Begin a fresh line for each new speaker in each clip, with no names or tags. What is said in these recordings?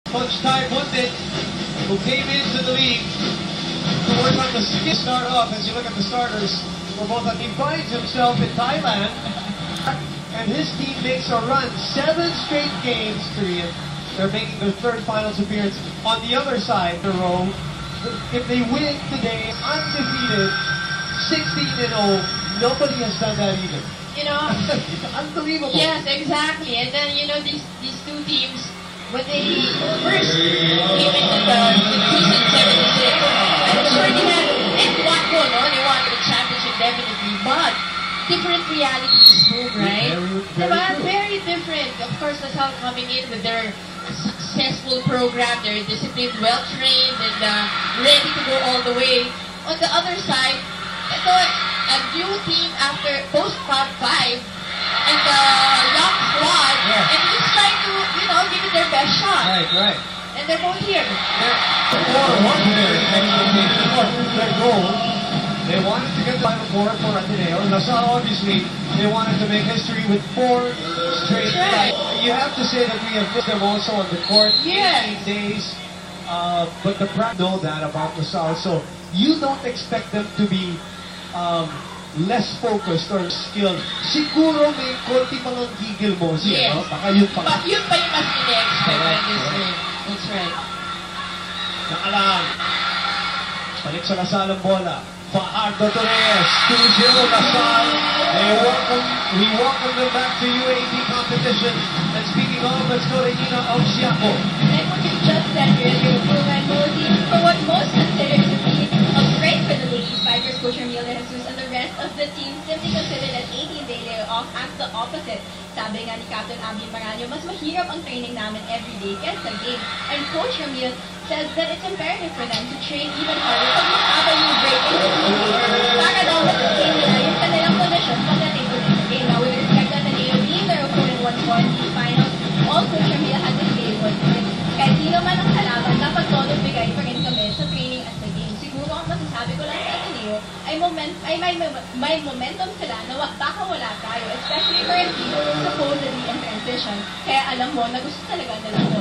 Coach Ty Buntit, who came into the league to work on the skill start off. As you look at the starters for both, he finds himself in Thailand, and his team makes a run. 7 straight games, Korean. They're making their third finals appearance. On the other side, the row, if they win today, undefeated, 16-0, nobody has done that either.
You know,
unbelievable.
Yes, exactly. And then, you know, these two teams, when they first came into the season 76, I'm sure they had one goal, no? They wanted the championship definitely, but different realities move, right? Very different. Of course, that's how coming in with their successful program, they're disciplined, well-trained, and ready to go all the way. On the other side, ito, a new team after post-Fab 5, and the young squad, and just trying to, you know, give it their best shot.
Right.
And they're both here.
One of their expectations, or their goal, they wanted to get the Final Four for Ateneo. LaSalle, obviously, they wanted to make history with 4 straight.
Right.
You have to say that we have missed them also on the court.
Yes.
18 days. But the Pratt know that about LaSalle. So you don't expect them to be less focused or skilled. Siguro may konti pang ang gigil mo siya,
Yes.
no? Baka yun pa.
But yun pa yung mas ine-expect on this game. That's right.
Nakalang. Balik sa LaSalle ang bola. Fajardo Torres, 2-0 LaSalle. We welcome them back to UAP competition. And speaking of, let's go to Ina Auxiaco.
Like what you just said earlier, Ruben Mosey, for what most consider to be a strength for the ladies, fighters Coach Emilio Jesus and the rest of the team simply consider that 18-day layoff as the opposite. Sabi nga ni Captain Abby Maranyo, mas mahirap ang training namin everyday kaysa game. And Coach Emilio says that it's imperative for them to train even harder pag makaba yung break in the season para daw mag-sustain nila yung kanilang position pagdating to this game. Now, with respect to Ateneo being their opponent once more in these finals, all Coach Emilio had to say was that kahit sino man ang kalaban, dapat todo bigay pa rin kami sa training at sa game. Siguro ang masasabi ko lang sa Ateneo ay may momentum sila na baka wala tayo, especially currently, supposedly in transition. Kaya alam mo na gusto talaga nila ito.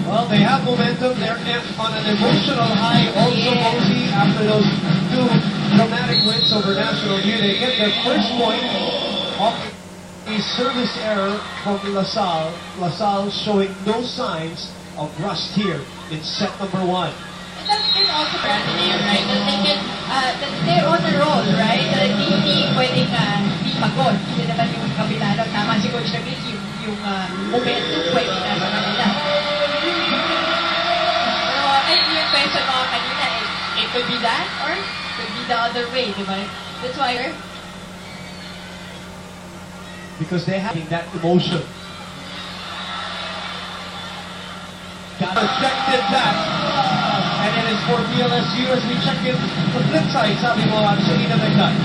Well, they have momentum. They're on an emotional high. Also, Mosey, after those 2 dramatic wins over National U, they get their first point off a service error from LaSalle. LaSalle showing no signs of rust here in set number 1.
And that's also for Ateneo, right? That they're on a roll, right? Hindi pwedeng di pagod. Hindi naman yung kapitano. Tama si Coach David, yung momentum pwede na sa kanila. Pero yung question ko kanina, it could be that or it could be the other way, di ba? That's why
Because they're having that emotion. Got affected that. And it is for PLSU as we check in the flip side, sabi mo, Selena Megdan.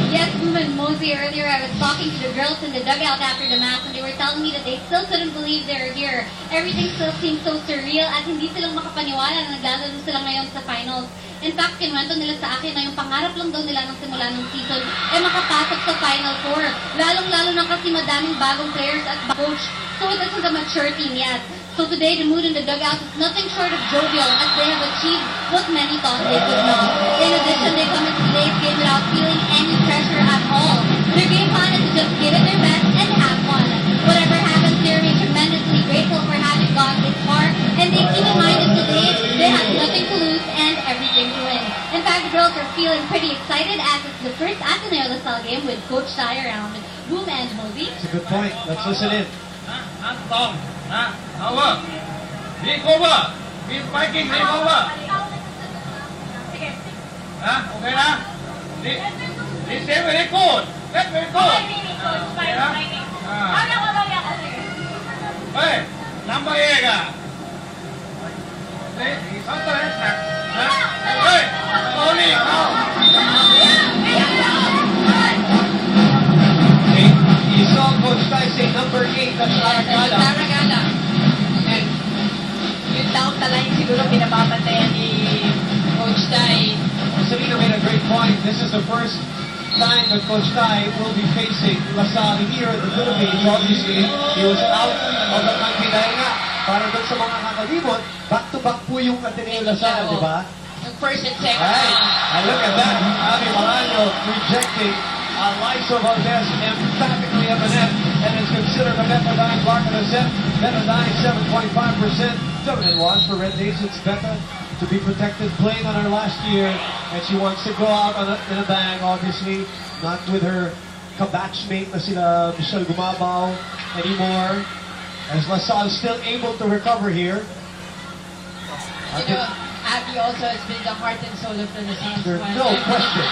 Yes, Ruben Mosey, earlier I was talking to the girls in the dugout after the match and they were telling me that they still couldn't believe they're here. Everything still seems so surreal at hindi silang makapaniwala na naglalaro sila ngayon sa finals. In fact, kinuwento nila sa akin na yung pangarap lang daw nila ng simula ng season ay makapasok sa Final Four. Lalong-lalo na kasi madaming bagong players at coach. So this is a mature team yet. So today, the mood in the dugout is nothing short of jovial as they have achieved what many thought they could not. In addition, they come into today's game without feeling any pressure at all. Their game plan is to just give it their best and have fun. Whatever happens, they remain tremendously grateful for having gone this far, and they keep in mind that today they have nothing to lose and everything to win. In fact, the girls are feeling pretty excited as it's the first Ateneo LaSalle game with Coach Ty around. Boom and Mosey.
That's a good point. Let's listen in.
Tom, over. Leak over. Keep fighting, leak over. Okay na? This is very good. That's very good. Okay na? Hey, number 8 ka. Something is that. Hey, slowly, now.
You saw Coach Ty say number 8, that's Aragala.
And yung down the line siguro pinapapantayan ni Coach Ty.
Selena made a great point. This is the first time that Coach Ty will be facing LaSalle here in the Philippines. Obviously, he was out of the country dahil nga para doon sa mga kakalimot, back-to-back po yung Ateneo Lasal, di ba?
Yung first and second
Right.
round.
And look at that. Abby Marano rejecting Liza Valdez emphatically at the net, and is considered a Betadine block of the set. Betadine 7.5%. Don't wash for Red Days. It's better to be protected, playing on her last year, and she wants to go out in a bang, obviously, not with her kabatchmate na sila Michelle Gumabaw anymore, as LaSalle still able to recover here.
You know, Abby also has been the heart and soul of the LaSalle
There's
squad.
no question.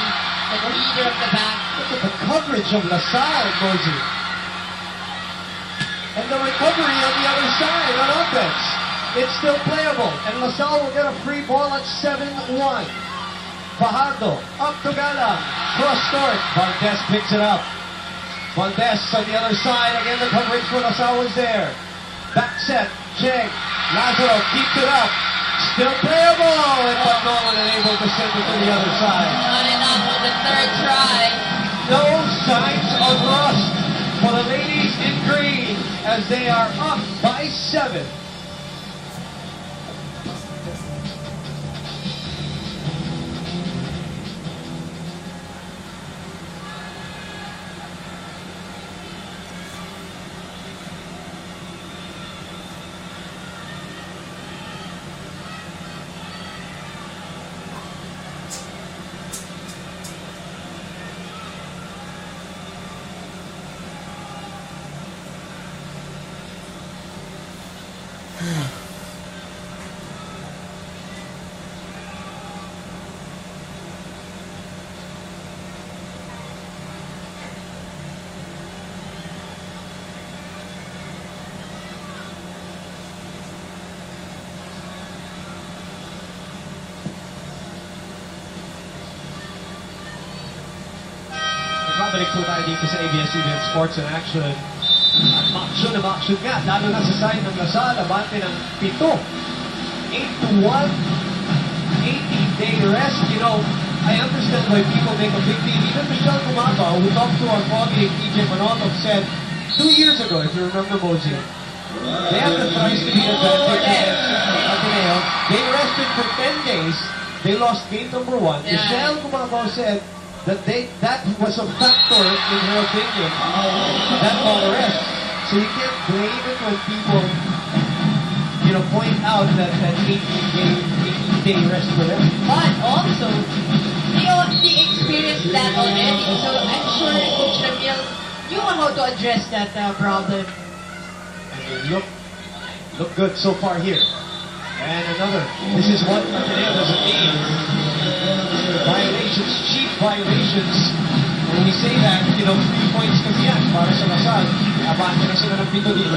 The leader of the back.
Look at the coverage of LaSalle, Mosey. And the recovery on the other side on offense. It's still playable, and LaSalle will get a free ball at 7-1. Fajardo, up to Gala, cross court. Valdez picks it up. Valdez on the other side, again the coverage for LaSalle was there. Back set, Cheng, Lazaro keeps it up. Still playable, but Nolan unable to send it to the other side.
Not enough on the third try.
No signs of rust for the ladies in green as they are up by 7. Babalik po tayo dito sa ABS-CBN Sports in Action. At ma-action nga, lalo na sa side ng LaSalle, abante ng 7. 8-1, 18-day rest. You know, I understand why people make a big deal. Even Michelle Gumabaw, who talked to our colleague TJ Manotov, said 2 years ago, if you remember, Mosey, they had the thrice to be advantage against Ateneo. They rested for 10 days. They lost game number 1.
Yeah.
Michelle Gumabaw said that was a factor in her opinion, that long rest. So you can't blame it when people, you know, point out that 18-day rest for them.
But also, they experienced that already. So I'm sure Coach Ramil, you know how to address that problem.
And they look good so far here. And another. This is what Ateneo doesn't need. Violations, cheap violations. When we say that, you know, 3 points kasi yan para sa LaSalle. Abante na sila ng 7 dito.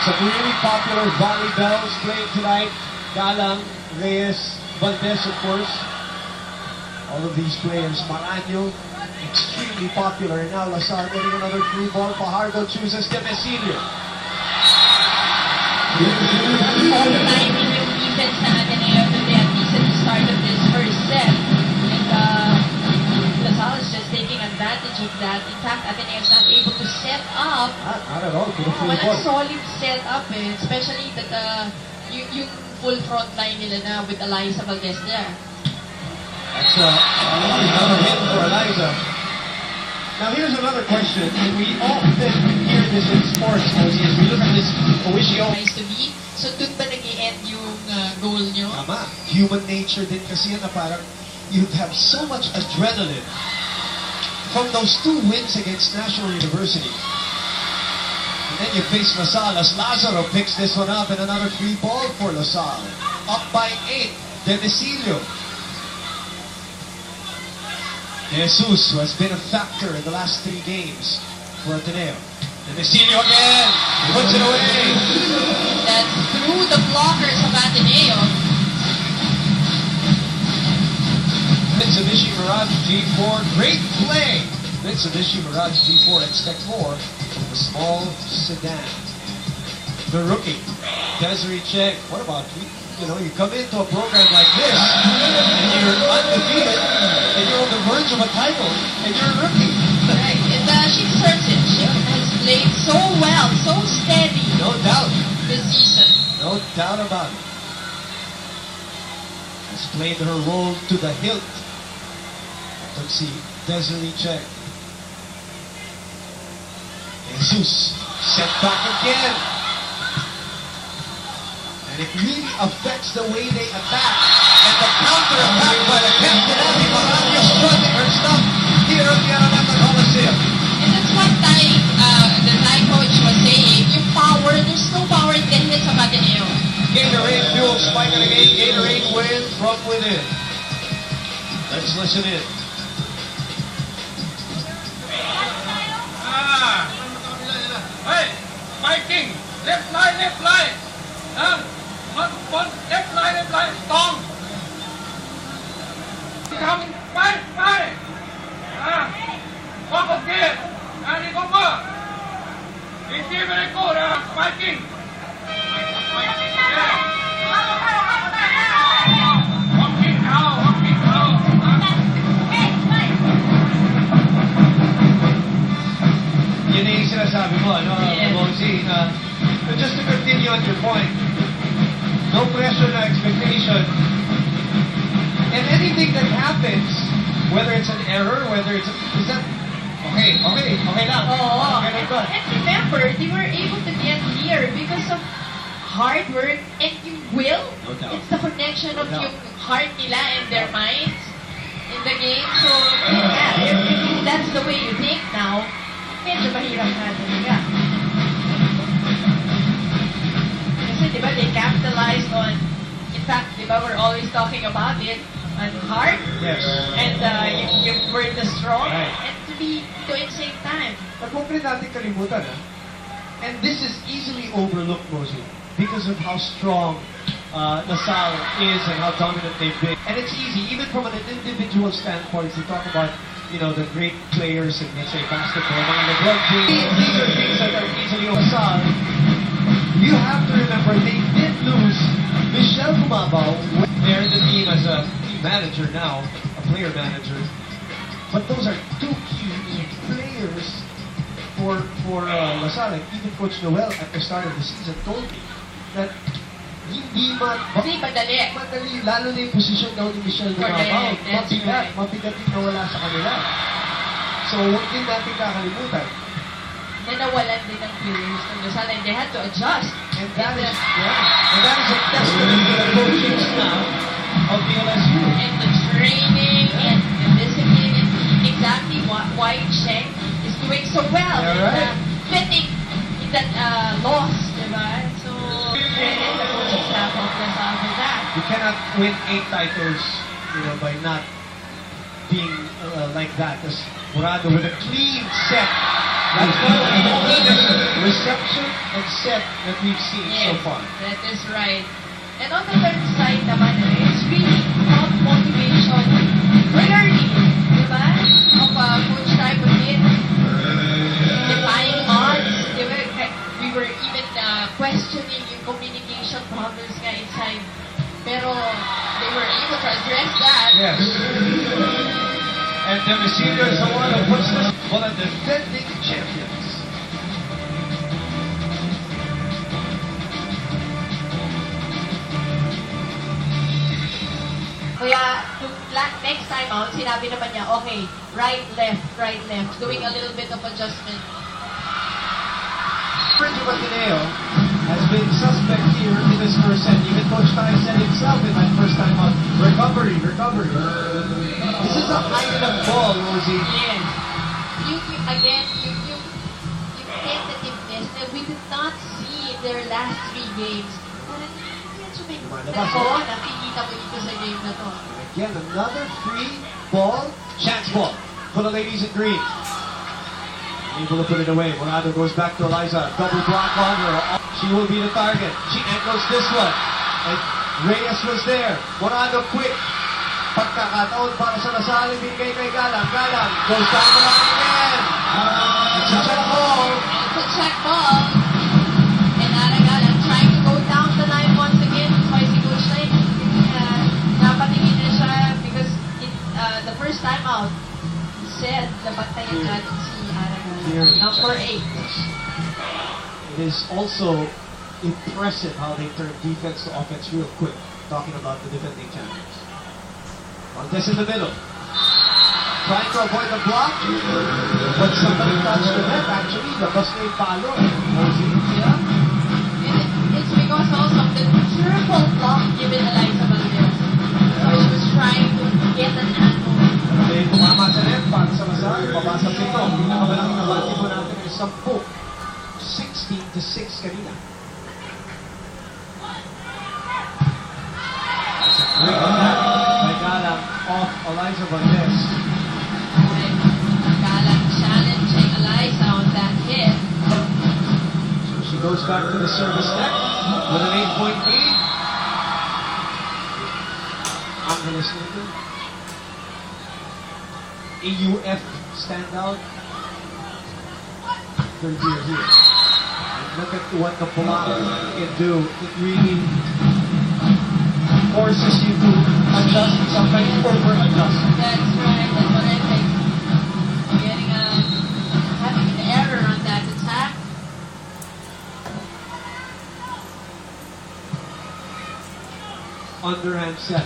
Some really popular volley bells playing tonight. Galang, Reyes, Valdez, of course. All of these players. Maranyo, extremely popular. And now LaSalle getting another free ball. Fajardo chooses De Mesilio.
All the timing yung defense na Ateneo today, at least at the start of this first set. And LaSalle is just taking advantage of that. In fact, Ateneo is not able to set up.
Not at all.
Walang solid set up eh. Especially that yung full front line nila na with Eliza Valdez there.
That's another hit for Eliza. Now here's another question, and we often hear this in sports, Mosey, as we look at this Oishio.
Nice to be. So doon ba nag-i-end yung goal nyo?
Tama. Human nature din kasi yan na parang you have so much adrenaline from those 2 wins against National University. And then you face LaSalle as Lazaro picks this one up and another free ball for LaSalle. Up by 8, De Mesilio. Jesus, who has been a factor in the last 3 games for Ateneo. De Mesilio again, he puts it away.
That's through the blockers of Ateneo.
Mitsubishi Mirage G4, great play. Mitsubishi Mirage G4 X-Tech 4, the small sedan. The rookie, Desiree Cheng. What about you come into a program like this, and you're undefeated, and you're on the verge of a title, and you're a rookie.
Right. And she deserves it. She has played so well, so steady
No doubt.
this season.
No doubt about it. Has played her role to the hilt. Let's see, Desiree check. Jesus set back again. And it really affects the way they attack. And the counter attack by the captain, Abby Marano, strutting her stuff here at the Araneta Coliseum.
And that's what the Thai coach was saying. Yung power, there's no power in the hits of Ateneo.
Gatorade fuel spike it again. Gatorade wins from within. Let's listen in.
Hey, Viking, left line. Huh? One, left line, strong. Come, fight. Walk up here. And you go more. It's very good, Viking. Walking out.
Yun na yung sinasabi mo, no,
Yes.
Mosey? Just to continue on your point, no pressure, no expectation. And anything that happens, whether it's an error, whether it's is that okay lang.
Oh,
Okay lang ba?
and remember, they were able to get here because of hard work and yung will.
No doubt.
It's the connection of
No doubt.
yung heart nila and their minds in the game. So, yeah, if that's the way you think now, medyo mahirap na talaga. Kasi di ba, they capitalized on, in fact, di ba, we're always talking about it, on heart,
Yes.
and yung word the strong,
Right.
and to be to at the same time.
But huwag rin natin kalimutan, and this is easily overlooked, Mosey, because of how strong Nasal is and how dominant they've been. And it's easy, even from an individual standpoint, to talk about, you know, the great players in, let's say, basketball, mga LeBron James. These are things that are easily Nasal. You have to remember, they did lose Michelle Kumabaw. They're in the team as a team manager now, a player manager. But those are two key players for Lasal. Even Coach Noel at the start of the season told me that hindi
Hindi madali.
madali, lalo na yung posisyon daw ni Michelle Kumabaw.
Correct, that's right.
Mabigat yung nawala sa kanila. So, huwag din natin kakalimutan.
Na nawalan din ng players ng Lasal and they had to adjust.
And that is a testament to the coaching staff of the LSU.
And the training and the discipline and exactly why Cheng is doing so well.
Yeah, right.
Fitting in that loss, diba? So, credit the coaching staff of Lasal for that.
You cannot win 8 titles, you know, by not being like that. As Murado with a clean set. That's one of the cleanest reception and set that we've seen so
Yes,
far.
that is right. And on the third side naman, it's really top motivation early, diba? Of Coach Ty Bukit. Defying odds, diba? We were even questioning yung communication problems nga inside. Pero they were able to address that.
Yes. And Demesilio is the one who puts this for the defending champions.
Kaya, next time out, sinabi naman niya, okay, right, left, doing a little bit of adjustment.
Bridget Martineo has been suspect here in this first set. Even Coach Ty said himself in that first time out, recovery. This is a high enough ball, Rosie.
Yes. Yung tentativeness that we did not see in their last 3 games. Parang medyo may nakikita ko dito sa game na to.
Again, another free ball, chance ball for the ladies in green. Able to put it away. Morado goes back to Eliza. Double block on her. She will be the target. She angles this one. And Reyes was there. Morado quick. Pagkakataon para sa Lasal. Binigay kay Galang. Galang goes down the line again. It's a check ball.
It's a check ball. And Galang trying to go down the line once again. That's why si Coach Tay, napatingin na siya because the first time out, he said, nabantayan natin si
Clearly.
Number 8.
It is also impressive how they turn defense to offense real quick. Talking about the defending champions. Montes in the middle. Trying to avoid the block. But somebody touched the net. Actually, labas na yung palo.
Yeah. It's because also of the triple block given Eliza Valdez. So she was trying to get an angle.
Okay, tumama sa net. Para sa Masal. Babasa pito. Pinakamalaki na bati po natin ay 10. 16-6 kanina. That's a great attack by Galang off Eliza Valdez.
Galang challenging Eliza on that hit.
So she goes back to the service deck with an 8-point lead. Angeles Newton. AUF standout. Third year here. And look at what the block can do. It really forces you to adjust, sometimes over-adjust.
That's right. That's what I think. Having an error on that attack.
Underhand set.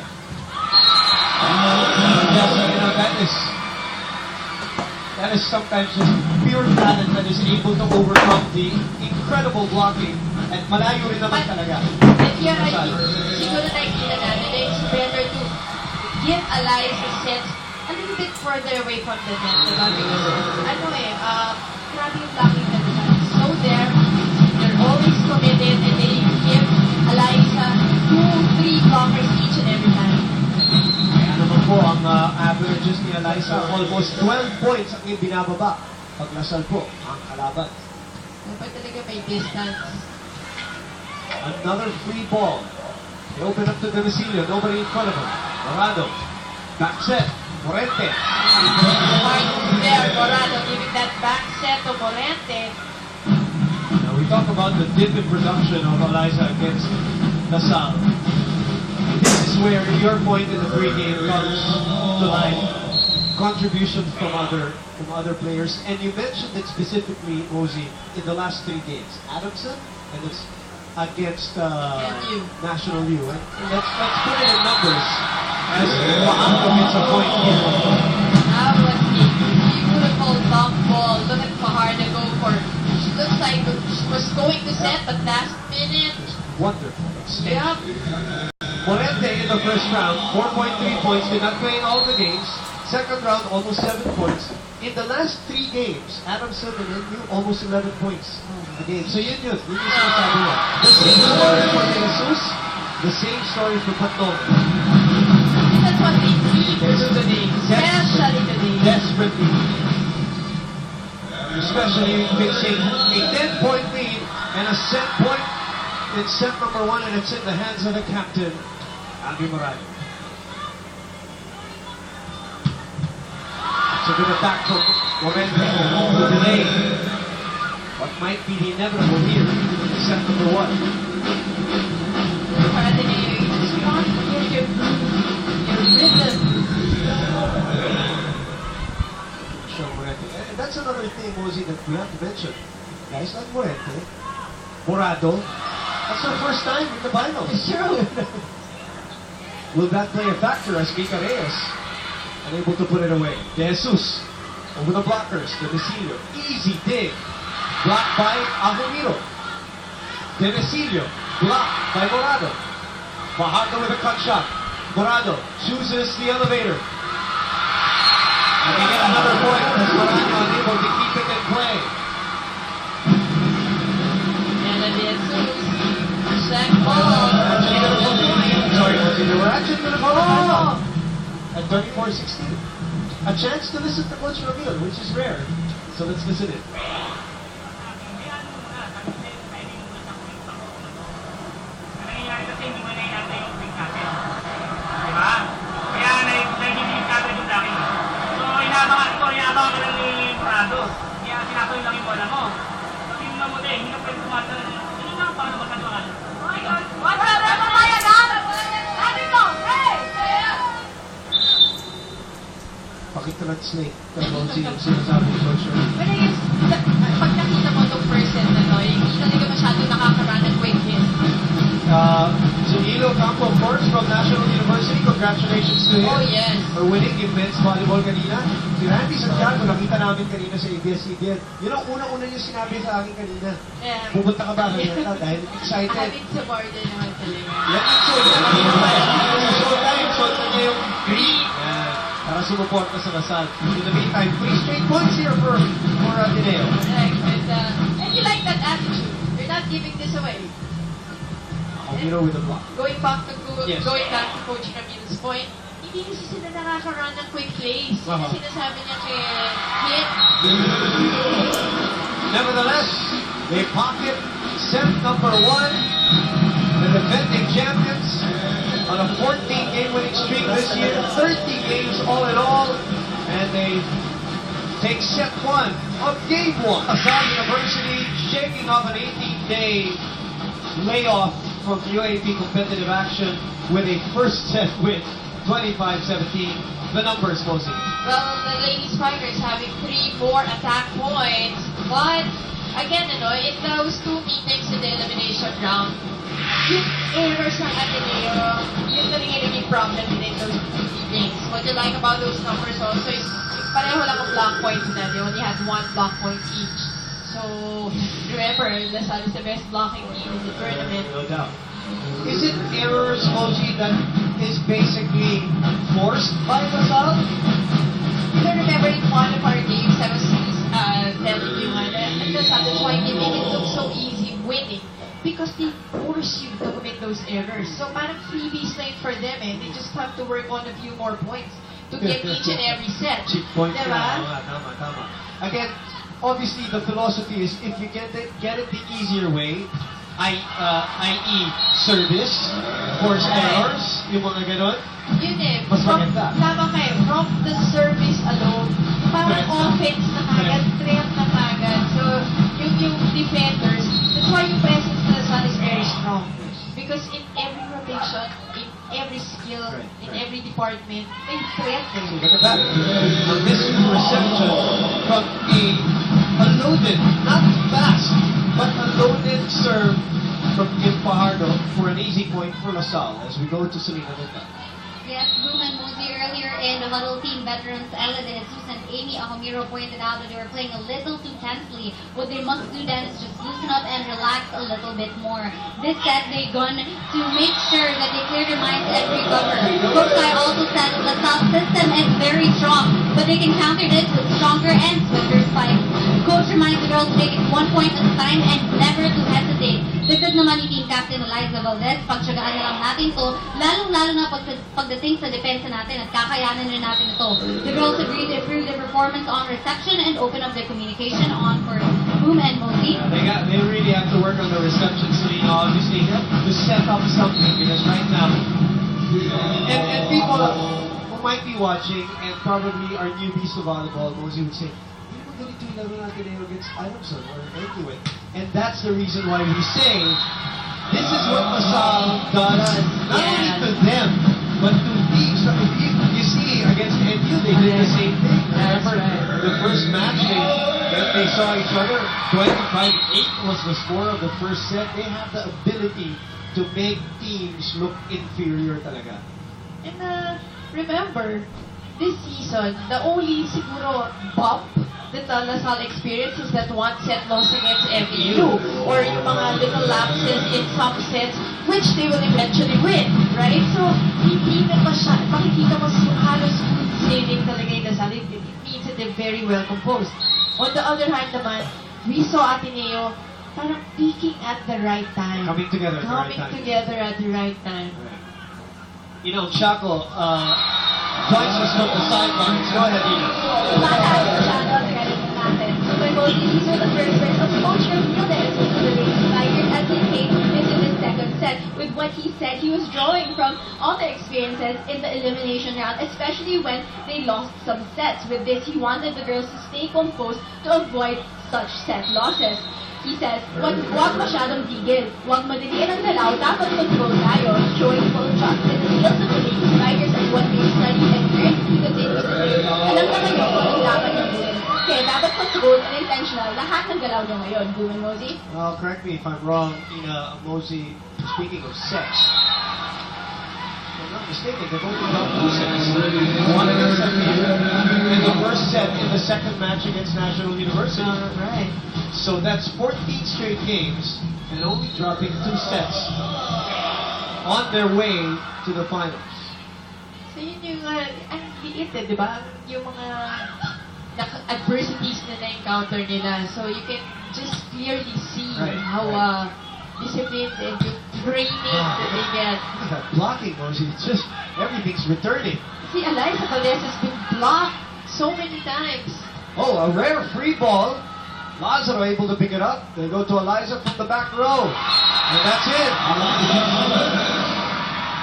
That is sometimes just pure talent that is able to overcome the incredible blocking at malayo rin naman talaga.
And yeah, siguro nakikita natin na it's better to give Eliza sets a little bit further away from the net, diba? Because, grabe yung blocking na nila. So they're always committed and they give Eliza 2-3 blockers each and every time.
Kaya naman po, ang averages ni Eliza, almost 12 points ang binababa pag nasal po ang kalaban.
Dapat talaga may distance.
Another free ball. They open up to Demesilio, nobody in front of him. Morado, back set, Morente.
Right there, Morado giving that back set to Morente.
Now we talk about the dip in production of Eliza against Lasal. This is where your point in the pregame comes to life. Contributions from other players, and you mentioned it specifically, Mosey, in the last 3 games. Adamson, and it's against National U. And let's put it in numbers. As Pahanto gets a point here.
That was a beautiful long ball. Look at Fajardo go for. She looks like she was going to set, but last minute.
Wonderful extension.
Yep.
Morente in the first round, 4.3 points, did not play in all the games. Second round, almost 7 points. In the last 3 games, Adamson and NU, almost 11 points a game. So yun yung sinasabi mo. The same story for De Jesus, the same story for Patong.
That's what we need to do today, especially today.
Desperately. Especially fixing a 10-point lead and a set point in set number 1, and it's in the hands of the captain, Andy Morales. It's a good attack from Morente to delay what might be the inevitable here in set number 1.
You just want to get your rhythm.
Show Morente. And that's another thing, Mosey, that we have to mention. Guys like Morente, Morado, that's their first time in the finals.
It's true.
Will that play a factor as Mika Reyes unable to put it away? De Jesus over the blockers. Demesilio, easy dig. Blocked by Ahumiro. Demesilio, blocked by Morado. Fajardo with a cut shot. Morado chooses the elevator. And we get another point as Morado unable to keep it in play.
And then Jesus, second ball.
Sorry, they were actually going to go at 34-16. A chance to listen to Coach Ramil, which is rare. So let's listen in.
Nangyayari kasi hindi mo na inatay yung pick natin. Diba? Kaya nagiging natin yung dami. So, inabangan ko lang ni Morado. Kaya sinatoy lang yung bola mo. So, tingnan mo din, hindi ka pwede kumata na. Ano nga paano magkatuwakan?
Pakitranslate. Pero yung sinasabi ni Coach Ramil.
pag nakita mo itong person na to, hindi talaga masyado nakakaroon ng quick hit.
Zunilo Campo, of course, from National University. Congratulations to him
Oh, yes.
for winning in men's volleyball kanina. Si Randy Santiago, nakita namin kanina sa ABS-CBN. Yun ang unang-una yung sinabi sa akin kanina.
Yeah.
Pupunta ka ba kanina dahil excited?
Having supported naman talaga.
Yan yung sold na kanina pa. Sold na yung sold na niya yung green. Yan. Para sumuporta sa Lasal. In the meantime, 3 straight points here for Ateneo.
Correct. And you like that attitude. You're not giving this away.
Hero with the block.
Going back to
Yes.
Coach Camille's point, hindi kasi sila nakaka-run ng quick plays.
Uh-huh.
Sinasabi niya kay Hit,
Nevertheless, they pocket set number 1. The defending champions on a 14-game winning streak this year, 30 games all in all, and they take set 1 of game 1. Salle University shaking off an 18-day layoff from UAP competitive action with a first set win, 25-17. The numbers, Mosi.
well, the Lady Spikers having 3 more attack points. But, again, in those 2 meetings in the elimination round, yung errors ng Ateneo, yun talaga yung naging problem in those 2 meetings. What you like about those numbers also is pareho lang ang block points na. They only had 1 block point each. So, remember, Lasal is the best blocking team in the tournament.
No doubt. Is it errors, Mosi, that is basically forced by Lasal?
You know, remember in one of our games, I was telling you, that's why they make it look so easy winning. Because they force you to commit those errors. So, parang freebies na yun for them They just have to work on a few more points to get each and every set.
Cheap point.
Diba?
Tama. Again, obviously, the philosophy is if you get it the easier way, i.e. service, force errors, yung mga ganon,
Yun
mas maganda.
Tama kayo. From the service alone, parang
Threat na.
offense na kagad, threat na kagad. So, yung defenders, that's why yung presence na Lasal is very strong. Because in every rotation, in every skill, in every department, may threat
So
eh.
look at that. A missed reception from a loaded, not fast, but a loaded serve from Kim Fajardo for an easy point for Lasal as we go to Selena Nita.
Yes, Boom and Mozy earlier in the huddle team veterans Ella De Jesus and Amy Ahomiro pointed out that they were playing a little too tensely. What they must do then is just loosen up and relax a little bit more. This set they gone to make sure that they clear their minds and recover. Coach Kai also said the South system is very strong, but they can counter this with stronger and swifter spikes. Coach reminds the girls to take it 1 point at a time and never to hesitate. Dagdag naman ni Team Captain Eliza Valdez, pagtsagaan na lang natin to, lalong-lalo na pagdating sa depensa natin at kakayanan na natin ito. The girls agreed to improve their performance on reception and open up their communication on for Boom and Mozy.
They really have to work on the reception, Selena, obviously, to set up something because right now, and people who might be watching and probably are newbies to volleyball, Mozy would say, ganito yung laro natin ngayon against Adamson or Edwin. And that's the reason why we say, this is what Lasal does, not only to them, but to teams. If you see against NU, they did the same thing. Remember, the first match, they saw each other, 25-8 was the score of the first set. They have the ability to make teams look inferior talaga.
And remember, this season, the only siguro bump that Lasal experience is that 1 set loss against FEU or yung mga little lapses in some sets which they will eventually win, right? So, hindi na makikita mo halos sailing talaga yung Lasal. It means that they're very well composed. On the other hand naman, we saw Ateneo parang peaking at the right time.
Coming together at the right time.
together at the right time.
You know, Chaco joins us from the sidelines. Go ahead, Ina.
These are the first words of Coach Camille that is into the Lady Spikers as they came into the second set. With what he said, he was drawing from all the experiences in the elimination round, especially when they lost some sets. With this, he wanted the girls to stay composed to avoid such set losses. He says, wag masyadong tigil. Wag madaliin ang galaw, dapat mag-goal tayo. Showing full trust in the skills of the Lady Spikers and what they study and learn, he continues to say, alam na kayo kung ang dapat niyong gawin. okay, dapat controlled and intentional. Lahat ng galaw nyo ngayon, Boom and Mosey.
Well, correct me if I'm wrong, Ina, Mosey, speaking of sets. If I'm not mistaken, they've only got 2 sets. One against Almeida, and the first set in the second match against National University.
Right.
So that's 14 straight games, and only dropping 2 sets on their way to the finals.
So yun yung, ang liit di ba? Yung mga adversities na na-encounter nila. So you can just clearly see how disciplined and yung training that they get.
That blocking, Mosey, it's just, everything's returning.
See, Eliza Valdez has been blocked so many times.
Oh, a rare free ball. Lazaro able to pick it up. They go to Eliza from the back row. And that's it.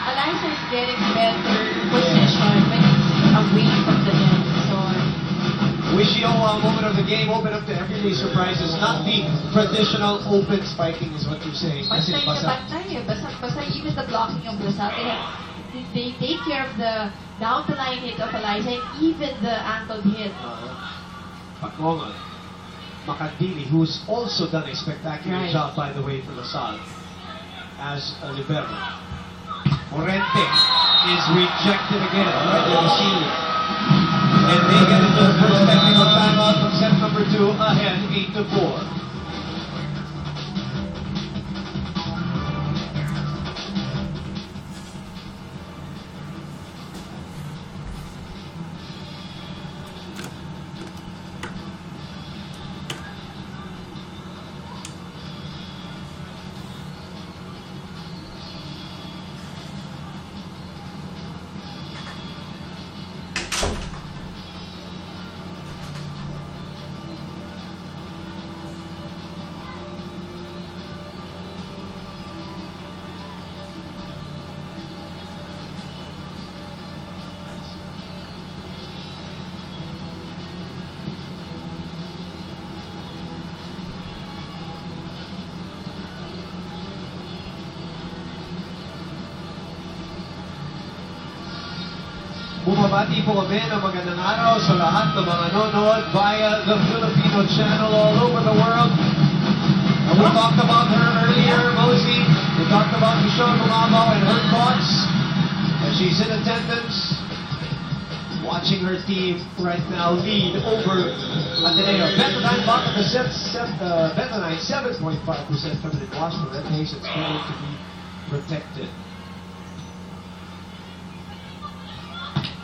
Eliza is getting better position when it's away from the net. So,
Wishio, moment of the game, open up to everyday surprises. Not the traditional open spiking is what you're saying. Kasi
bantay na
basa.
bantay eh. Basta even the blocking of Basa, they take care of the down-the-line hit of Eliza and even the angled hit.
Pakongan. Makadili, who's also done a spectacular job, by the way, for the salle as a libero. Morente is rejected again by the Vasily. And they get into the first technical timeout from set number 2, ahead 8-4. Bumabati po kami ng magandang araw sa lahat ng mga nanonood via the Filipino channel all over the world. And we talked about her earlier, Mosey. We talked about Michelle Bumabao and her thoughts. And she's in attendance, watching her team right now lead over Ateneo. Bettenine back at the Bettenine 7.5% coming in Washington. That nation's going to be protected.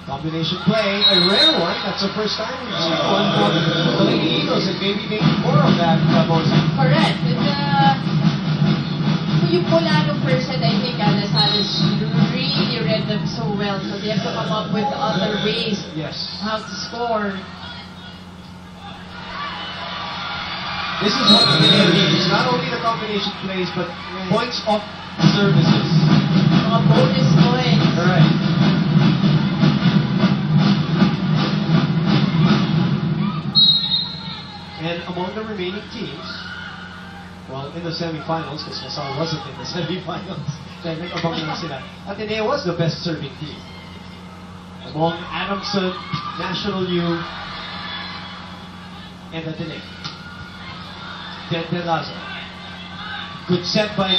Combination play, a rare one. That's the first time we've seen one from the Lady Eagles, and maybe more of that, Mosey.
Correct. Yung pula ng person, I think, Salle has really read them so well. So they have to come up with other ways how to score.
This is what the game needs. Not only the combination plays, but points off services.
Mga bonus points.
Right. And among the remaining teams, well, in the semifinals, because Lasal wasn't in the semifinals, dahil nag-abang lang sila, Ateneo was the best serving team. Among Adamson, National U, and Ateneo. Dente Lazo. Good set by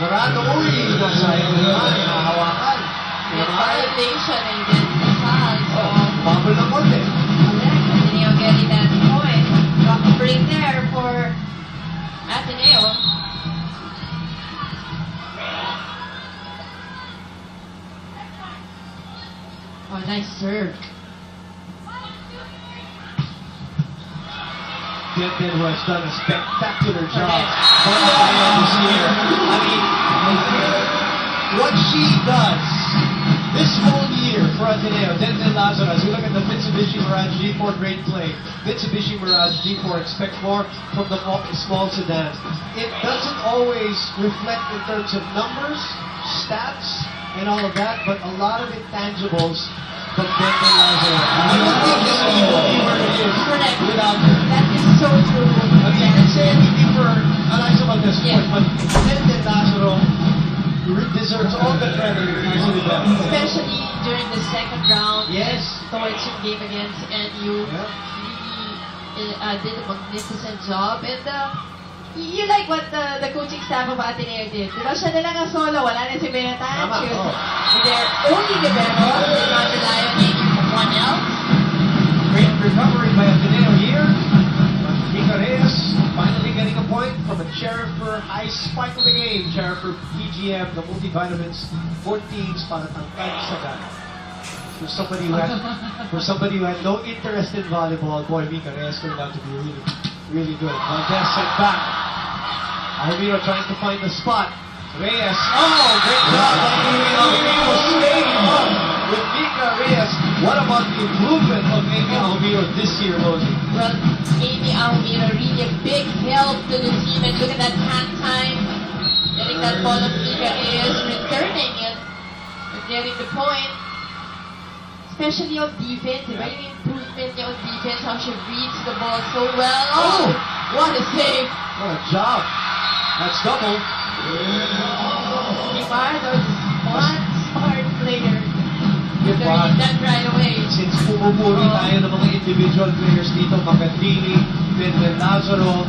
Morado. Uy, nasayang naman, nahawakan.
May violation and then Salle. So,
bubble ng konti.
Ateneo getting that point. Break there for Ateneo. Oh, nice serve.
Denton, who has done a spectacular job for Ateneo this year. I mean, what she does this whole year for Ateneo, Denton Lazaro, as we look at the Mitsubishi Mirage G4 great play, Mitsubishi Mirage G4, expect more from the small sedan. It doesn't always reflect in terms of numbers, stats, and all of that, but a lot of intangibles from Denton Lazaro. You don't think this team would be where it is without her.
That is so true.
I mean, you can say anything for Eliza Valdez, but Denton Lazaro deserves all the credit.
Especially during the second round.
Yes.
Towards yung game against NU.
Yeah.
Really
did a magnificent job. And you like what the coaching staff of Ateneo did. Diba siya na lang ang solo, wala na si Benatan.
Tama,
She was
oo.
their only libero, did not rely on anyone else.
Great recovery by Ateneo here. Mika Reyes finally getting a point from a chair for high spike of the game. Chair for PGM, the multivitamins, 14s para tangkad sa gana. For somebody who had no interest in volleyball, boy, Mika Reyes turned out to be really, really good. Valdez sent back. Alviro trying to find the spot. Reyes, oh, great job by Alviro staying up with Mika Reyes. What about the improvement of Amy Alviro this year, Rosie?
Well, Amy Alviro really a big help to the team. And look at that hand time. Getting that ball of Mika Reyes, returning it, and getting the point. Especially on defense, diba? Yung improvement niya on defense, how she reads the ball so well. Oh, what a save!
What a job. That's double.
Ricardo's one smart player.
Good
Learning
one.
that right away.
Since pumupuri tayo ng mga individual players dito, Macandini, Benben Lazaro,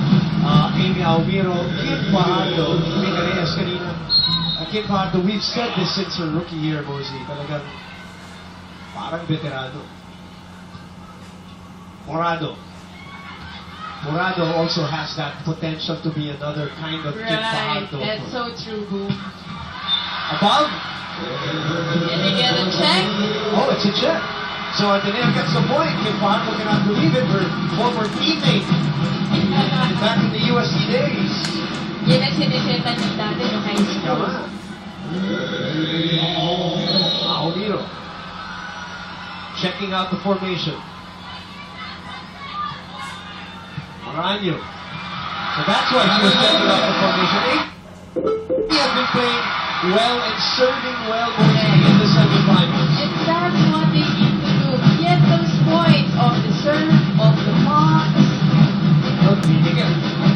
Amy Alviro, Kim Fajardo, Mika Reyes kanina. Kim Fajardo, we've said this since her rookie year, Mosey. Talagang parang veterano. Morado also has that potential to be another kind of Kim
Right,
Fajardo.
that's so true, Boom.
Above?
Can they get a check?
Oh, it's a check. So Ateneo gets the point. Kim Fajardo cannot believe it. Her former teammate back in the USC days.
Yan ang siniseta niya dati no high school.
Tama. Alviro. Checking out the formation. Maranyo. So that's why she was checking out the formation. He has been playing well and serving well in the semifinals.
And that's what they need to do. Get those points on the serve, on the box.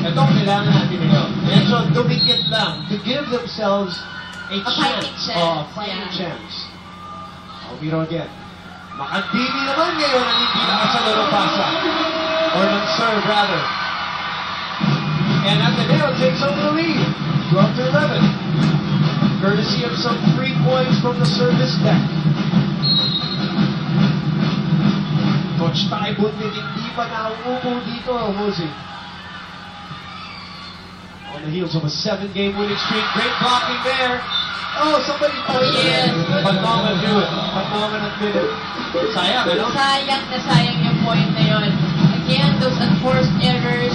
Ito ang kailangan natin ngayon. Medyo dumikit lang to give themselves a
fighting
chance.
chance,
A fighting
yeah.
chance. Alviro again. Makandini naman ngayon ang hindi nakasalaro pasa. Or ng-serve rather. And Ateneo takes over the lead. 12-11. Courtesy of some 3 points from the service deck. Coach Taibun din hindi pa nauupo dito, Jose. On the heels of a 7-game winning streak. Great blocking there. Oh, somebody pointed
Yes.
it. But no one knew it. But no one admitted it. Sayang, ano?
Sayang na sayang yung point na yun. Again, those enforced errors,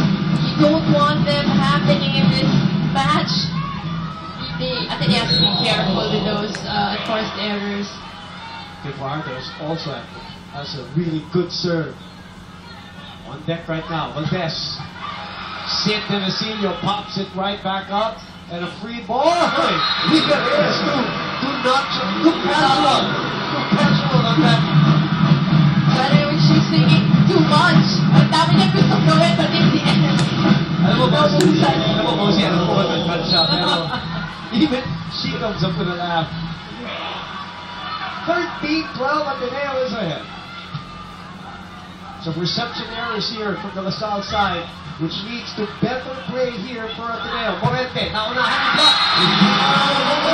you don't want them happening in this match. I think they have to be careful with those enforced errors.
Fajardo also has a really good serve. On deck right now, Valdez. Sid Demesilio pops it right back up. And a free ball. Mika Reyes too casual. Too casual on that.
But she's singing too much. Ang dami niya gustong gawin, but in the end,
Alam mo,
naubusan.
alam mo, siya, pero even she comes up with a laugh. 13-12 Ateneo is ahead. So reception errors here from the LaSalle side, which leads to better play here for Ateneo. Morente, naunahan yung block.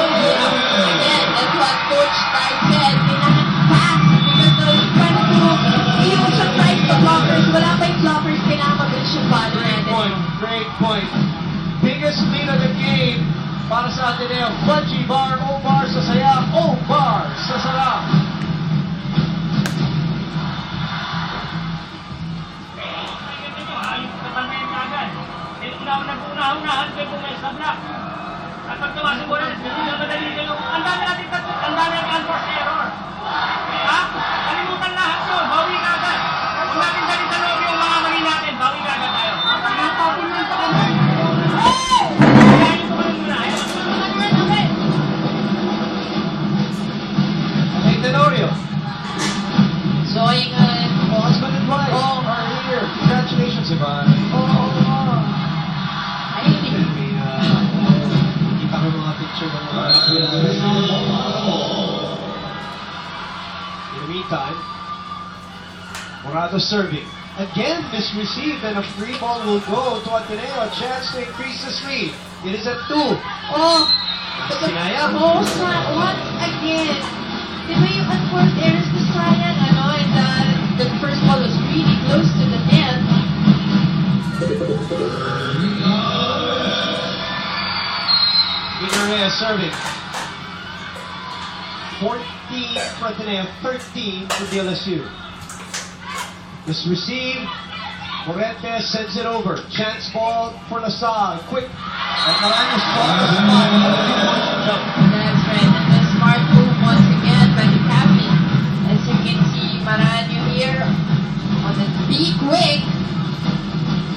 Again, that's what Coach Tai said. Kailangan fast because those trying to use siya tries to blockers. Wala pa yung blockers. Kailangan mabilis yung ball natin.
Great point. Biggest lead of the game para sa Ateneo. Fudgy bar, O-bar sa saya, O-bar sa sarap.
Nag-unahan kayo kung may sabla. At pagtawasin mo rin, madali kayo. Ang dami natin tatlo, ang dami natin unforced error. Ha? Kalimutan lahat yun, bawi ka agad. Huwag natin dali sa loob yung mga mali natin, bawi ka agad tayo. Pinapapin lang sa kanila. Kaya yung tumalang muna.
Hey, Tenorio.
Enjoying
Husband and wife are here. Congratulations, Ivan. Kita ko mga picture ng mga anak nila. In the meantime, Morado serving. again misreceived, and a free ball will go to Ateneo. A chance to increase the lead. It is at 2.
Oh,
Sinayang.
once again. Di ba yung unforced errors ni Sayang, ano, and the first ball was really close to the net.
Inorea serving. 14 for Ateneo, 13 for DLSU. This received. Morentes sends it over. Chance ball for LaSalle. Quick. And Maranyo's ball is spot.
That's right, and the smart move once again by the captain. As you can see, Maranyo here on the be quick.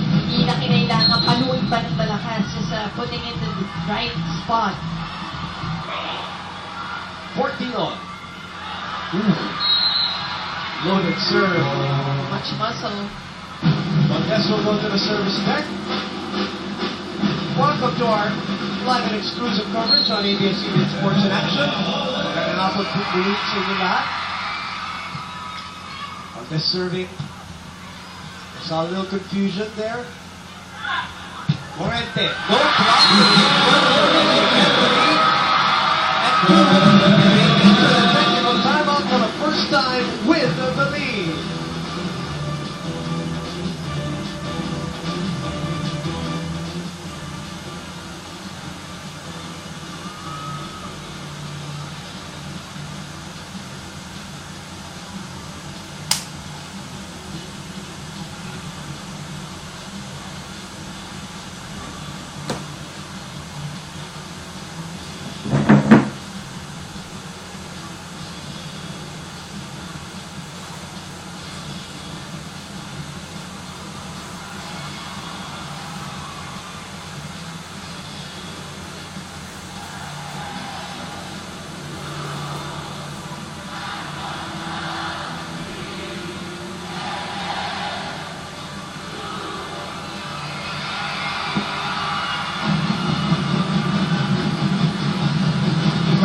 Hindi na kinailangan paluin pa ng malakas, just putting it in the right spot.
14 on. Loaded serve.
Much muscle.
Montes will go to the service deck. Welcome to our live and exclusive coverage on ABS-CBN Sports in Action. Magandang hapon po sa inyo lahat. Montes serving. I saw a little confusion there. Morente. No problem. Into the technical timeout for the first time with the lead.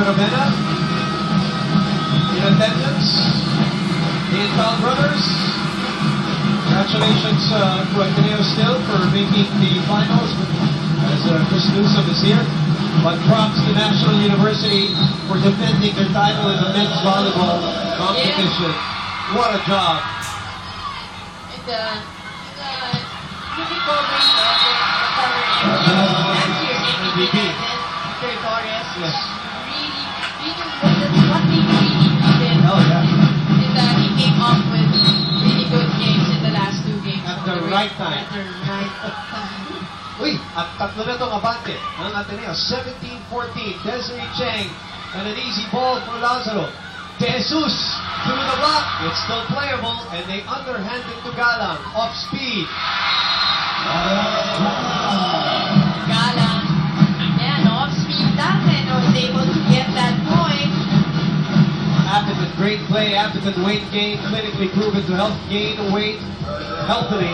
Phenomena in attendance, the Intel brothers. Congratulations to Ateneo still for making the finals, as Chris Newsom is here. But props to National University for defending their title in the men's volleyball competition. Yeah. What a job!
And looking forward to the last year's MVP, Victor Torres.
Yes.
What they really needed.
Oh, yeah.
And he came up with really good games in the last 2 games.
At the right time.
At the right time.
Uy, at tatlo na itong abante ng Ateneo. 17-14, Desiree Cheng, and an easy ball for Lazaro. De Jesus through the block. It's still playable, and they underhand it to Galang. Off speed.
Galang. Yeah, off speed and was able to get that point.
Appleton, great play. Appleton weight gain, clinically proven to help gain weight healthily.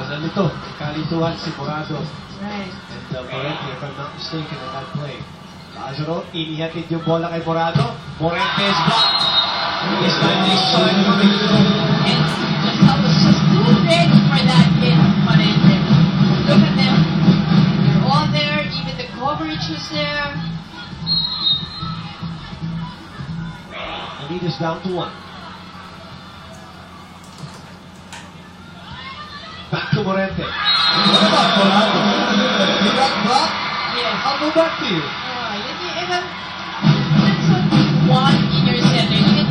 Nandito, kalituhan si Morado.
Right.
And Morente, if I'm not mistaken, in that play. Lazaro, inihatid yung bola kay Morado. Morente is blocked. This time they saw it coming through.
And LaSalle was just too ready for that hit, Morente. Look at them. They're all there. Even the coverage was there.
The lead is down to 1. Back to Morente. What about Morado? You got blocked?
Yes.
I'll go back to you.
That's what you want in your center. Even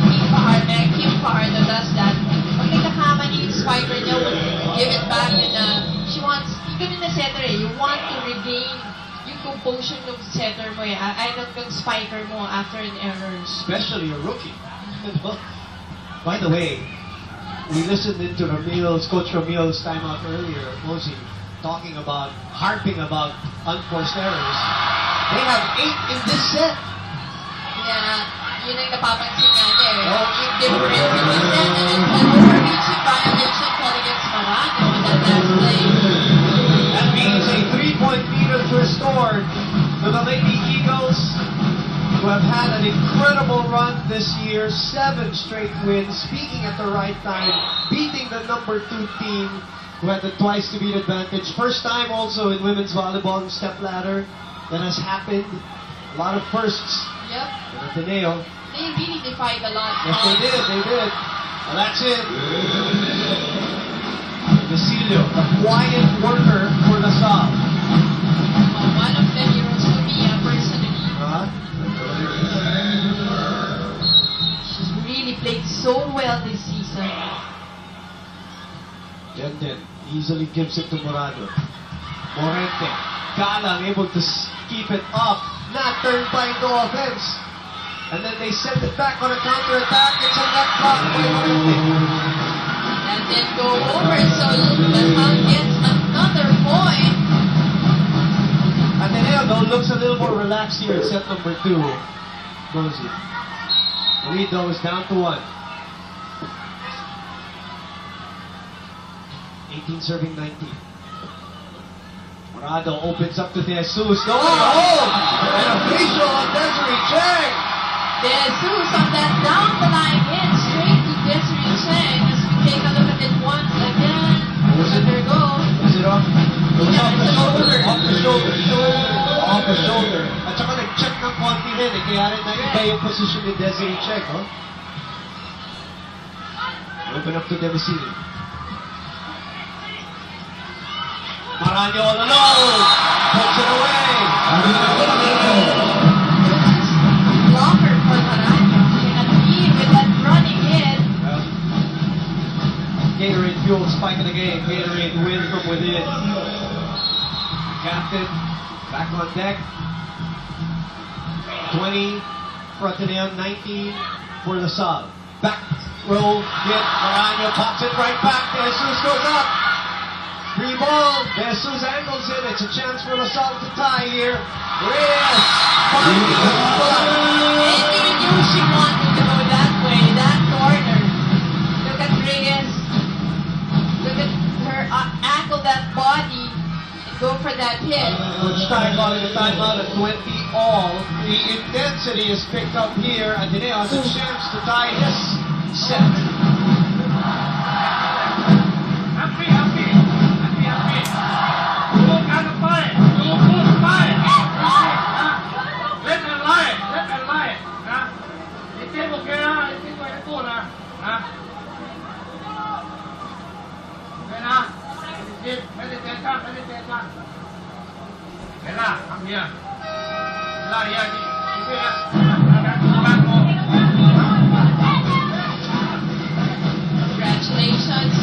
Kim Fajardo does that. Pag nagkakamali yung spiker niya, will give it back and she wants, even in the center you want to regain yung composure ng center mo ng spiker mo after an error.
Especially a rookie. By the way, we listened into Coach Ramil's timeout earlier, Mosey, harping about unforced errors. They have 8 in this set.
Yeah, yun ang napapansin nga niya yung difference in the set and an overreaching violation call against Marano on that last play.
That means a 3-point lead is restored to the Lady Eagles. who have had an incredible run this year, 7 straight wins, speaking at the right time, beating the number 2 team who had the twice to beat advantage. First time also in women's volleyball in step ladder that has happened. A lot of firsts
Yep.
in Ateneo.
They really defied a lot.
Yes, they did. Well, that's it. Basilio, a quiet worker for the Salle.
One of the heroes for me, personally. She's really played so well this season.
Jenden easily gives it to Morado. Morente, Galang able to keep it up, not turned by into offense. And then they send it back on a counter-attack. It's a net block by Morente.
That didn't go over, so LaSalle gets another point.
Ateneo though looks a little more relaxed here in set number 2. Mosey. The lead though is down to 1. 18 serving 19. Morado opens up to De Jesus. Going home! And a facial on Desiree Chang!
De Jesus on that down the line hit straight to Desiree Chang as we take a look at it once again.
Was it
there go?
Was it off? It was
Yeah,
off the
it's
shoulder.
a
Off the shoulder. Off the shoulder. At saka nag-check ng konti din eh. Kaya rin nag-iba yung position ni Desiree Chang. Oh? Open up to Demisini. Maranyo all alone. Puts it away.
Blocker for Maranyo. And he with that running in.
Gatorade fueled spike of the game. Gatorade win from within. Captain back on deck. 20 for Ateneo, 19 for LaSalle. Back row hit. Maranyo pops it right back. De Jesus goes up. Free ball. De Jesus angles it. It's a chance for LaSalle to tie here. Reyes finds the spot.
And he knew she wanted to go that way, that corner. Look at Reyes. Look at her angle that body and go for that hit.
Coach Stein calling a timeout at 20 all. The intensity is picked up here. Ateneo has a chance to tie this set.
Congratulations,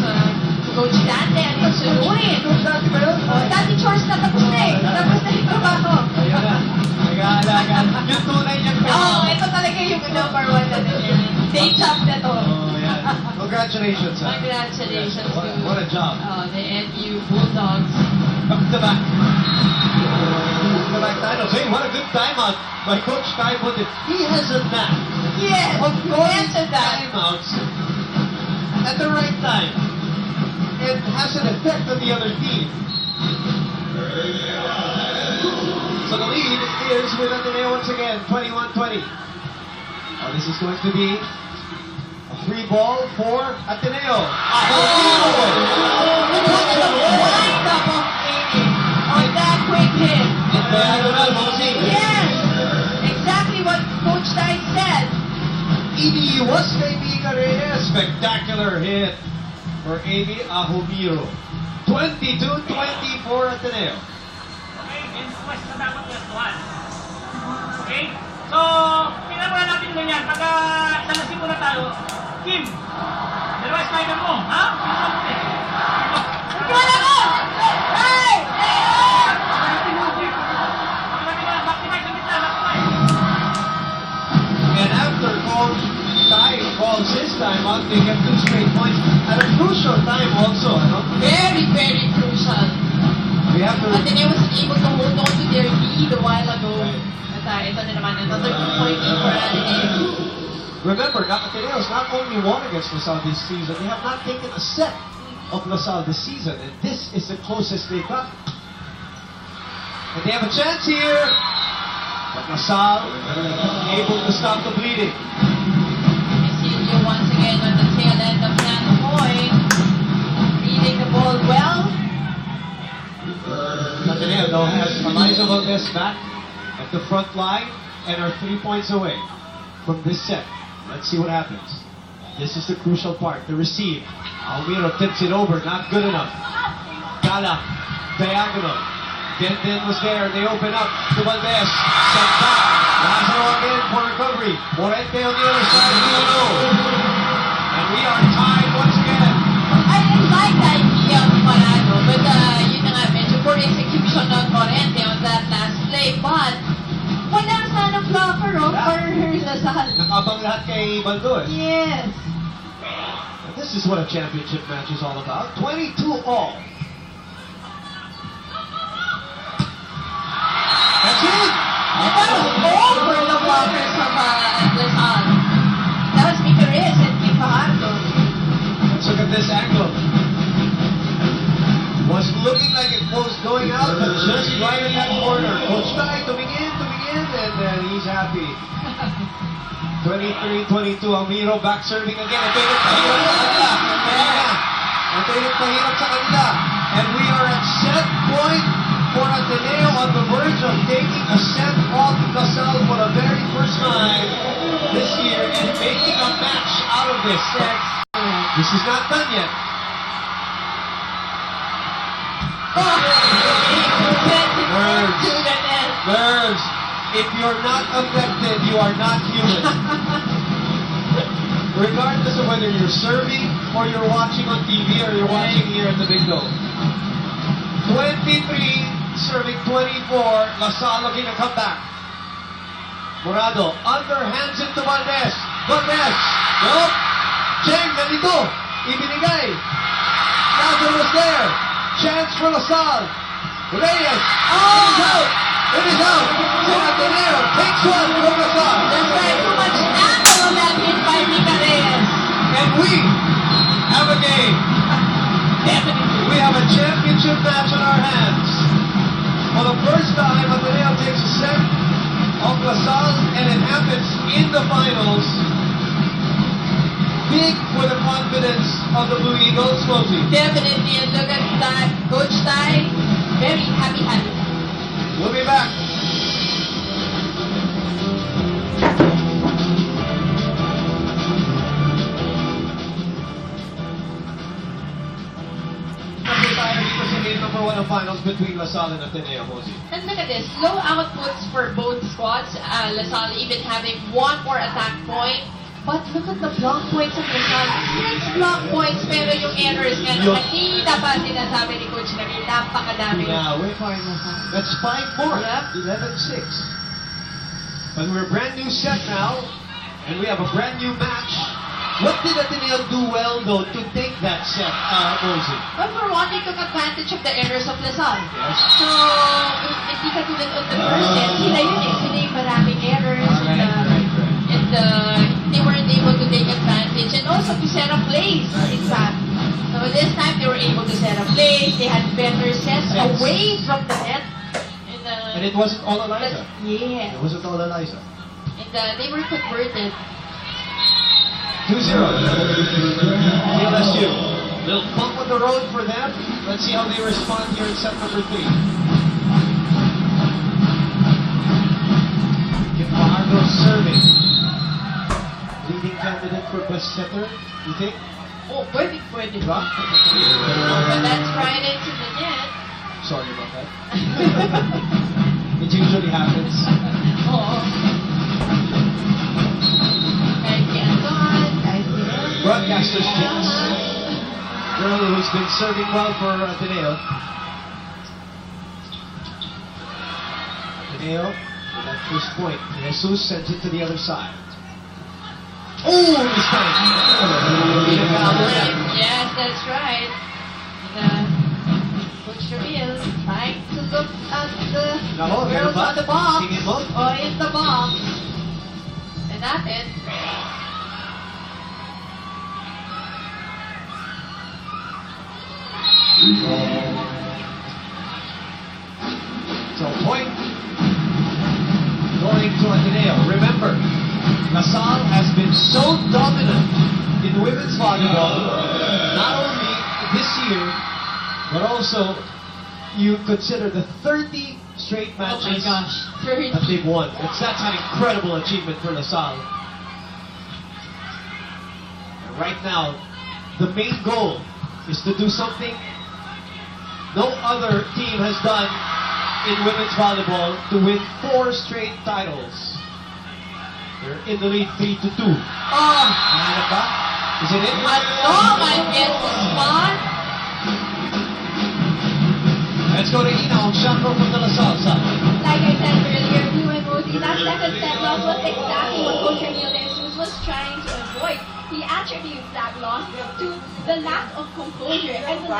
Coach Dante and Coach Luis. Dati chores na tapos na eh. Tapos na yung trabaho.
Nag-aalaga. Yung tunay niyang
Oo, ito talaga yung number 1 na din. Day job na to.
Oh, yeah. Congratulations, sir.
Congratulations to
What a job.
the NU Bulldogs.
Back to back. Back titles. Hey, what a good timeout by Coach Kai put it. He has a knack
Yes,
of calling
answer that.
timeouts at the right time. It has an effect on the other team. So the lead is with Ateneo once again, 21-20. Oh, this is going to be a free ball for Ateneo.
Wind up of Amy on that quick hit. Yes, exactly what Coach Dai said.
Amy was maybe a spectacular hit for Amy Ahumiro. 22-20 for Ateneo.
Okay, in-quest na dapat westuhan. Okay? So, pinagawa natin ganyan. Pagka nalasin mo na tayo, Kim, dalawa spider mo, ha?
Wala ko! Hey!
Maximize ang kita, maximize.
And after Coach Tai calls his time out, they get 2 straight points at a crucial time also.
Very, very crucial.
We have to...
Ateneo was able to hold on to their lead a while ago. At ito na naman, another 2 point lead for Ateneo.
Remember, Ateneo has not only won against LaSalle this season, they have not taken a set of LaSalle this season, and this is the closest they've got. And they have a chance here, but But LaSalle able to stop the bleeding.
Isidro once again on the tail end of that point. Reading the ball well.
Ateneo though has Eliza Valdez back at the front line and are 3 points away from this set. Let's see what happens. This is the crucial part, the receive. Almiro tips it over, not good enough. Gala, diagonal. Denden was there, they open up to Valdez. Set back. Lazaro again for recovery. Morente on the other side, and we are tied once again.
I like the idea of Parado, but yun na nga, medyo poor execution of Morente on that last play, but wala sana blocker for LaSalle.
Nakabang lahat kay Baldo eh.
Yes.
And this is what a championship match is all about. 22 all. That's it!
That was all for the blockers from LaSalle. That was Micares and Kim Fajardo.
Let's look at this angle. Was looking like it was going out, but just right in that corner. Coach Tai tumingin, and he's happy. 23-22, Almiro back serving again. Pahirap sa kanila. And we are at set point for Ateneo on the verge of taking a set off LaSalle for the very first time this year and making a match out of this. This is not done yet. Nerves. If you're not affected, you are not human. Regardless of whether you're serving or you're watching on TV or you're watching here at the Big Dome. 23 serving 24. LaSalle looking to come back. Morado underhands it to Valdez. Valdez. Nope. Cheng, nandito. Ibinigay. Lazaro was there. Chance for LaSalle. Reyes. It is out. So Ateneo takes one for LaSalle.
That's right. Too much angle on that hit by Micares.
And we have a game.
Definitely.
We have a championship match on our hands. For the first time, Ateneo takes a set of LaSalle, and it happens in the finals. Big for the confidence of the Blue Eagles, Mosey.
Definitely. And look at that. Coach Tai, very happy.
We'll be back. Number one of finals between LaSalle and Ateneo, Mosey.
And look at this, low outputs for both squads. LaSalle even having one more attack point. But look at the block points of LaSalle. 6 block points, pero yung errors nga na kanina pa sinasabi ni Coach na napakadami.
That's 5 more. 11-6. But we're a brand new set now, and we have a brand new match. What did Ateneo do well, though, to take that set, Mosey?
Well, for one, they took advantage of the errors of LaSalle.
Yes.
So, hindi katulad on the first set, sila yung maraming errors. And they weren't able to take advantage. And also to set up plays, in fact. So this time, they were able to set up plays. They had better sets away from the net.
And it wasn't all Eliza.
Yeah.
It wasn't all Eliza.
And they were converted.
2-0. LSU. Little bump on the road for them. Let's see how they respond here in set number 3. Fajardo serving. Leading candidate for best setter, you think?
Oh, pwede.
Diba?
But that's right into the net.
Sorry about that. It usually happens. Broadcaster's chance. Girl who's been serving well for Ateneo. Ateneo, with that first point. Jesus sends it to the other side. Oh, this time.
Yes, that's right. And, Coach Jamil trying to look at the girls on the box. Or in the box. And natin.
So point going referring to Ateneo. Remember, LaSalle has been so dominant in women's volleyball, not only this year, but also you consider the 30 straight matches that they've won. That's an incredible achievement for LaSalle. And right now, the main goal is to do something no other team has done in women's volleyball, to win 4 straight titles. They're in the lead 3-2.
Oh!
Nahanap ba? Is it it?
I guess the spot.
Let's go to Ina on shot from the LaSalle side.
Like I said earlier, Blue and Mosey, that second set loss was exactly what Coach Emil De Jesus was trying to avoid. He attributes that loss to the lack of composure and the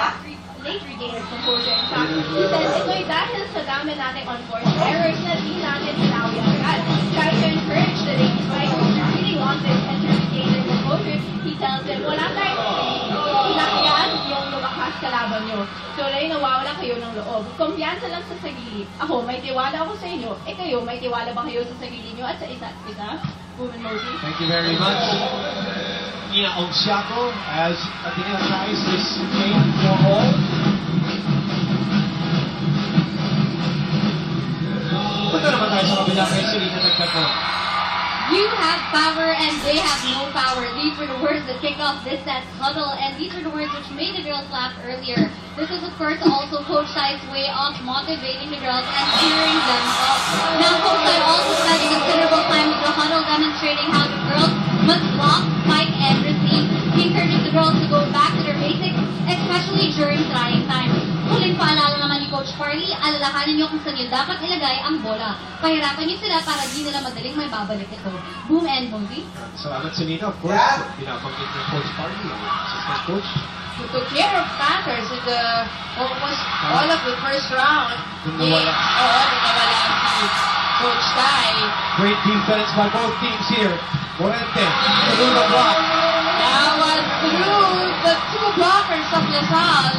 late regain of composure. In fact, he said, ito'y dahil sa dami nating unforced errors na di natin sinawi agad. Try to encourage the ladies fighters to really losses and to regain their composure. He tells them, wala tayong hinakayaan yung lumakas kalaban nyo. So, lay nawawala kayo ng loob. Kumpiyansa lang sa sarili. Ako, may tiwala ako sa inyo. Kayo, may tiwala ba kayo sa sarili nyo at sa isa't isa? Woman Mosey.
Thank you very much. Ina Onsiaco as Ateneo tries this game for all. Punta naman tayo sa kabila kay Serena Nagtagpo.
You have power and they have no power. These were the words that kicked off this set's huddle, and these were the words which made the girls laugh earlier. This was, of course, also Coach Sai's way of motivating the girls and cheering them up. Now, Coach Sai also spent considerable time with the huddle, demonstrating how the girls must block, fight, and receive. He encourages the girls to go back to their basics, especially during trying times. Huling paalala naman ni Coach Farley, alalahanin niyo kung saan niyo dapat ilagay ang bola. Pahirapan niyo sila para di nila madaling may babalik ito. Boom and Mosey.
Salamat sa Nina, of course. Pinabanggit ng Coach Farley, ang assistant coach.
Who took care of matters in the almost all of the first round.
Nung nawala.
Nung nawala si Coach Sai.
Great defense by both teams here. Morente, through the block.
That was through the 2 blockers of LaSalle.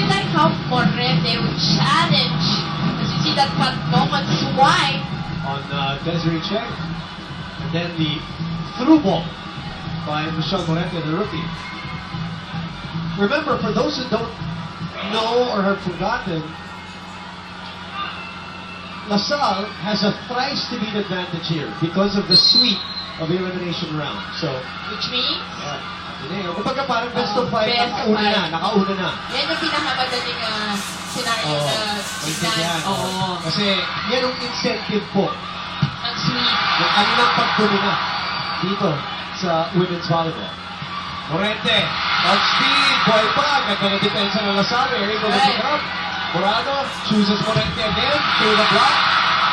You like how Morente would challenge. As you see that Pantong swipe.
On Desiree Cheng. And then the through ball by Michelle Morente, the rookie. Remember, for those who don't know or have forgotten, LaSalle has a thrice-to-beat advantage here because of the sweep of the elimination round. So,
Which means,
kumbaga parang best of 5,
Best of
nakauna na.
yan yung pinakamadaling scenario na
Maintindihan.
Oo.
Kasi yan ang incentive po.
Ang sweet.
Yung ano ng pagdomina dito sa women's volleyball. Morente, on speed, boy pa, ganda na depensa ng LaSalle, able to pick up. Morado chooses Morente again, through the block.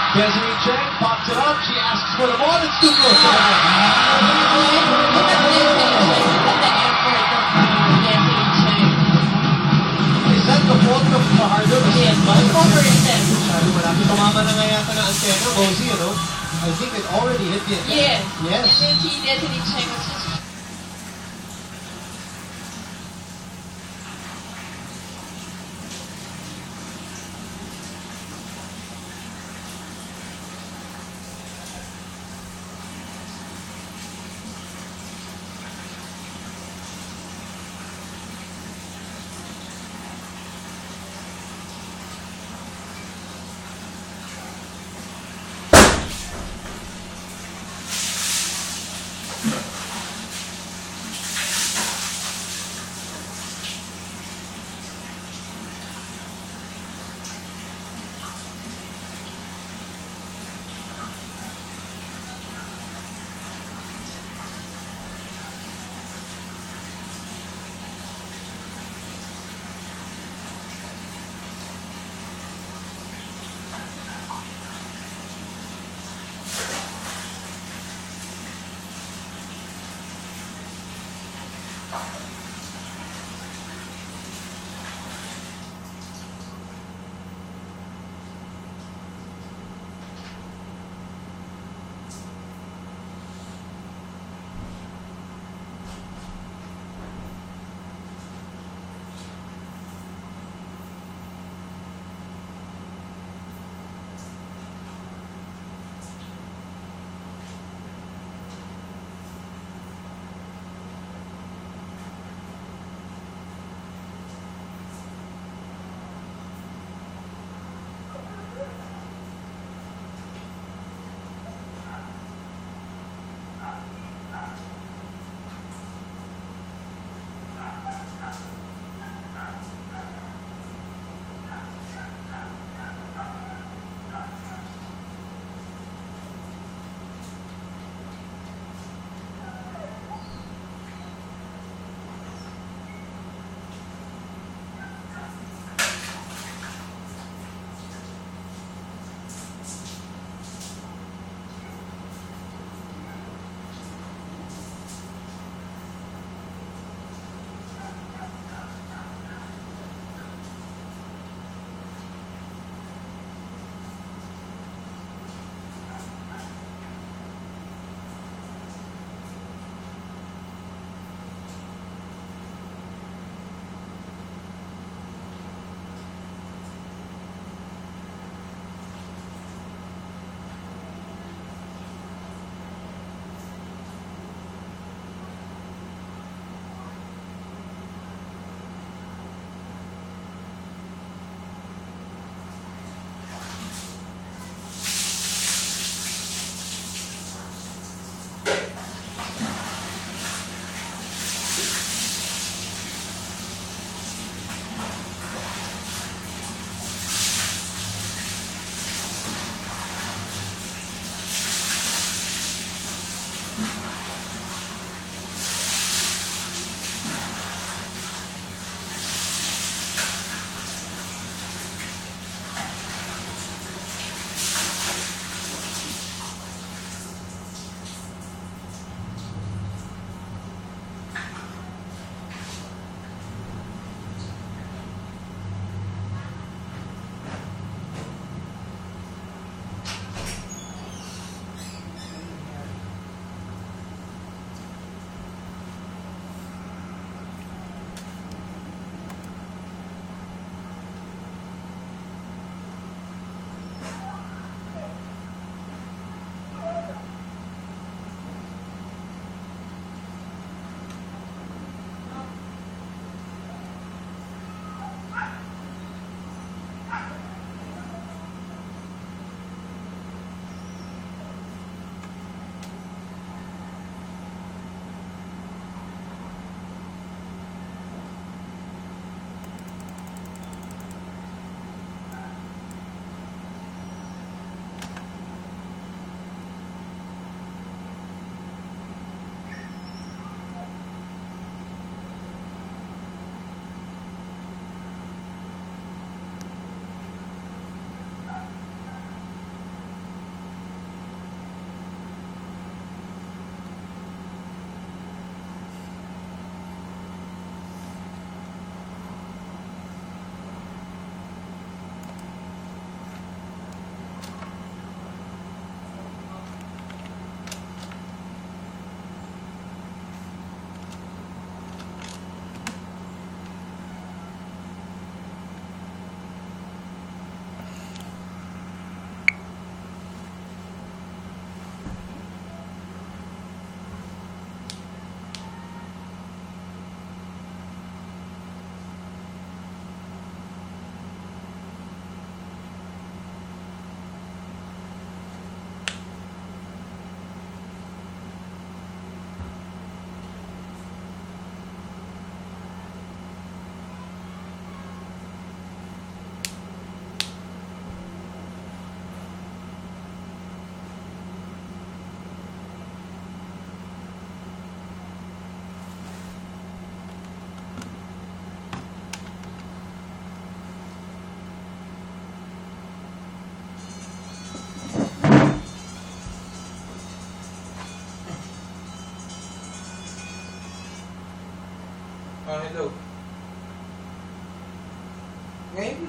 Desiree Cheng pops it up, she asks for the ball, it's too close to the net.
Look at this Look at the effort of Desiree Cheng.
Is that the fault of Fajardo?
Yes, overstep.
Masyado malapit. Tumama na nga yata ng antena, Bozy, ano? I think it already hit the antena.
Yes.
Yes.
And then see Desiree Cheng was just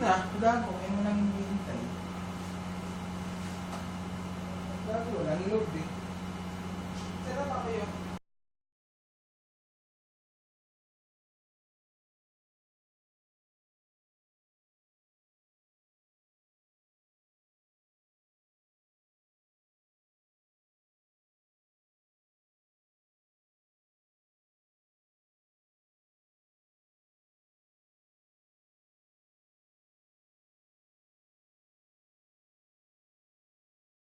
na, wala mo, kayo mo nang hinihintay. Wala, wala, niload eh. Sarap pa kayo.